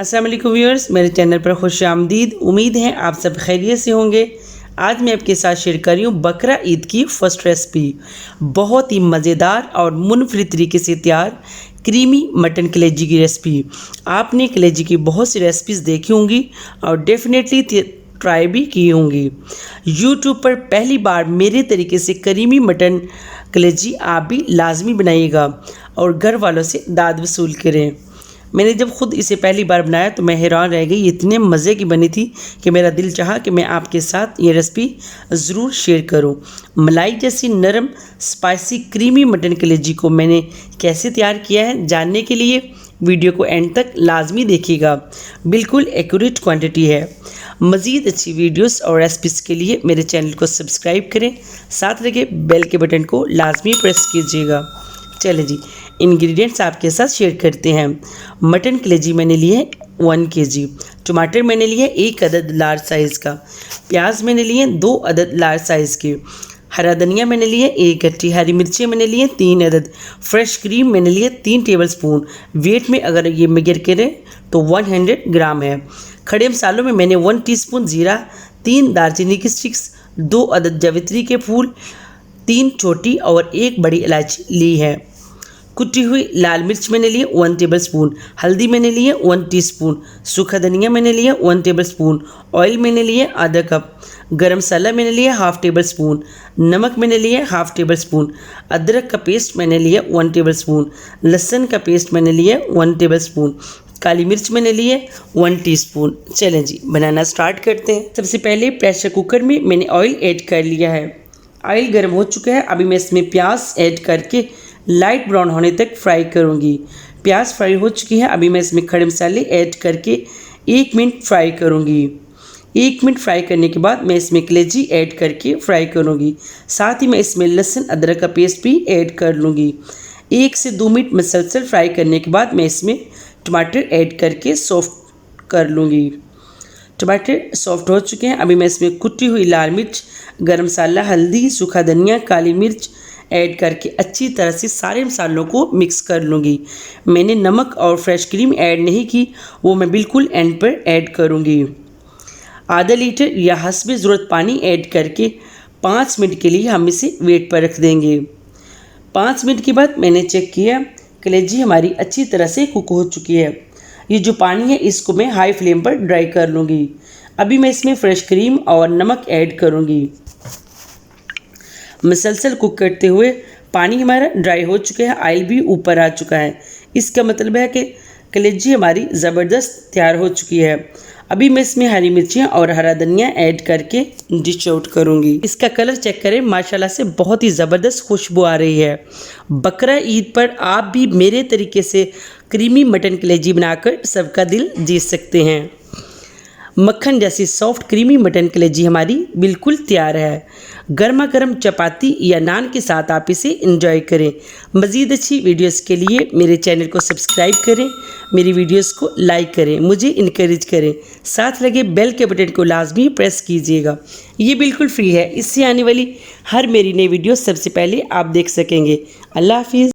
अस्सलाम वालेकुम व्यूअर्स, मेरे चैनल पर खुश आमदीद। उम्मीद है आप सब खैरियत से होंगे। आज मैं आपके साथ शेयर कर रही हूँ बकरा ईद की फ़र्स्ट रेसिपी। बहुत ही मज़ेदार और मुनफरिद तरीके से तैयार क्रीमी मटन कलेजी की रेसिपी। आपने कलेजी की बहुत सी रेसिपीज़ देखी होंगी और डेफिनेटली ट्राई भी की होंगी। यूट्यूब पर पहली बार मेरे तरीके से क्रीमी मटन कलेजी आप भी लाजमी बनाइएगा और घर वालों से दाद वसूल करें। मैंने जब ख़ुद इसे पहली बार बनाया तो मैं हैरान रह गई, इतने मज़े की बनी थी कि मेरा दिल चाहा कि मैं आपके साथ ये रेसिपी ज़रूर शेयर करूं। मलाई जैसी नरम स्पाइसी क्रीमी मटन कलेजी को मैंने कैसे तैयार किया है जानने के लिए वीडियो को एंड तक लाजमी देखिएगा। बिल्कुल एक्यूरेट क्वांटिटी है। मज़ीद अच्छी वीडियोस और रेसिपीज़ के लिए मेरे चैनल को सब्सक्राइब करें, साथ लगे बेल के बटन को लाजमी प्रेस कीजिएगा। चलें जी, इंग्रेडिएंट्स आपके साथ शेयर करते हैं। मटन कलेजी मैंने लिए 1 kg, टमाटर मैंने लिए 1 अदद लार्ज साइज़ का, प्याज मैंने लिए 2 अदद लार्ज साइज़ के, हरा धनिया मैंने लिए 1 गट्टी, हरी मिर्ची मैंने लिए 3 अदद, फ्रेश क्रीम मैंने लिए 3 टेबलस्पून। वेट में अगर ये मेजर करें तो 100 ग्राम है। खड़े मसालों में मैंने 1 टीस्पून ज़ीरा, 3 दालचीनी की स्टिक्स, 2 अदद जावित्री के फूल, 3 छोटी और 1 बड़ी इलायची ली है। कुटी हुई लाल मिर्च मैंने लिए 1 टेबलस्पून, हल्दी मैंने लिए 1 टीस्पून, सूखा धनिया मैंने लिए 1 टेबलस्पून, ऑयल मैंने लिए आधा कप, गरम मसाला मैंने लिए हाफ़ टेबलस्पून, नमक मैंने लिए हाफ़ टेबलस्पून, अदरक का पेस्ट मैंने लिए 1 टेबलस्पून, लहसुन का पेस्ट मैंने लिए 1 टेबलस्पून, काली मिर्च मैंने लिए 1 टीस्पून। चलें जी, बनाना स्टार्ट करते हैं। सबसे पहले प्रेशर कुकर में मैंने ऑयल ऐड कर लिया है। ऑयल गर्म हो चुका है। अभी मैं इसमें प्याज ऐड करके लाइट ब्राउन होने तक फ्राई करूंगी। प्याज फ्राई हो चुकी है। अभी मैं इसमें खड़े मसाले ऐड करके 1 मिनट फ्राई करूंगी। 1 मिनट फ्राई करने के बाद मैं इसमें कलेजी ऐड करके फ्राई करूंगी। साथ ही मैं इसमें लहसुन अदरक का पेस्ट भी ऐड कर लूँगी। 1 से 2 मिनट मसलसल फ्राई करने के बाद मैं इसमें टमाटर ऐड करके सॉफ्ट कर लूँगी। टमाटर सॉफ्ट हो चुके हैं। अभी मैं इसमें कुटी हुई लाल मिर्च, गरम मसाला, हल्दी, सूखा धनिया, काली मिर्च ऐड करके अच्छी तरह से सारे मसालों को मिक्स कर लूँगी। मैंने नमक और फ्रेश क्रीम ऐड नहीं की, वो मैं बिल्कुल एंड पर ऐड करूँगी। आधा लीटर या हस्बे ज़रूरत पानी ऐड करके 5 मिनट के लिए हम इसे वेट पर रख देंगे। 5 मिनट के बाद मैंने चेक किया, कलेजी हमारी अच्छी तरह से कुक हो चुकी है। ये जो पानी है इसको मैं हाई फ्लेम पर ड्राई कर लूँगी। अभी मैं इसमें फ्रेश क्रीम और नमक ऐड करूँगी। मसलसल कुक करते हुए पानी हमारा ड्राई हो चुका है, ऑयल भी ऊपर आ चुका है। इसका मतलब है कि कलेजी हमारी ज़बरदस्त तैयार हो चुकी है। अभी मैं इसमें हरी मिर्चियाँ और हरा धनिया ऐड करके डिश आउट करूँगी। इसका कलर चेक करें, माशाल्लाह से बहुत ही ज़बरदस्त खुशबू आ रही है। बकरा ईद पर आप भी मेरे तरीके से क्रीमी मटन कलेजी बनाकर सबका दिल जीत सकते हैं। मक्खन जैसी सॉफ्ट क्रीमी मटन कलेजी हमारी बिल्कुल तैयार है। गर्मा गर्म चपाती या नान के साथ आप इसे एंजॉय करें। मज़ीद अच्छी वीडियोस के लिए मेरे चैनल को सब्सक्राइब करें, मेरी वीडियोस को लाइक करें, मुझे इनकरेज करें, साथ लगे बेल के बटन को लाजमी प्रेस कीजिएगा। ये बिल्कुल फ्री है। इससे आने वाली हर मेरी नई वीडियो सबसे पहले आप देख सकेंगे। अल्लाह हाफिज़।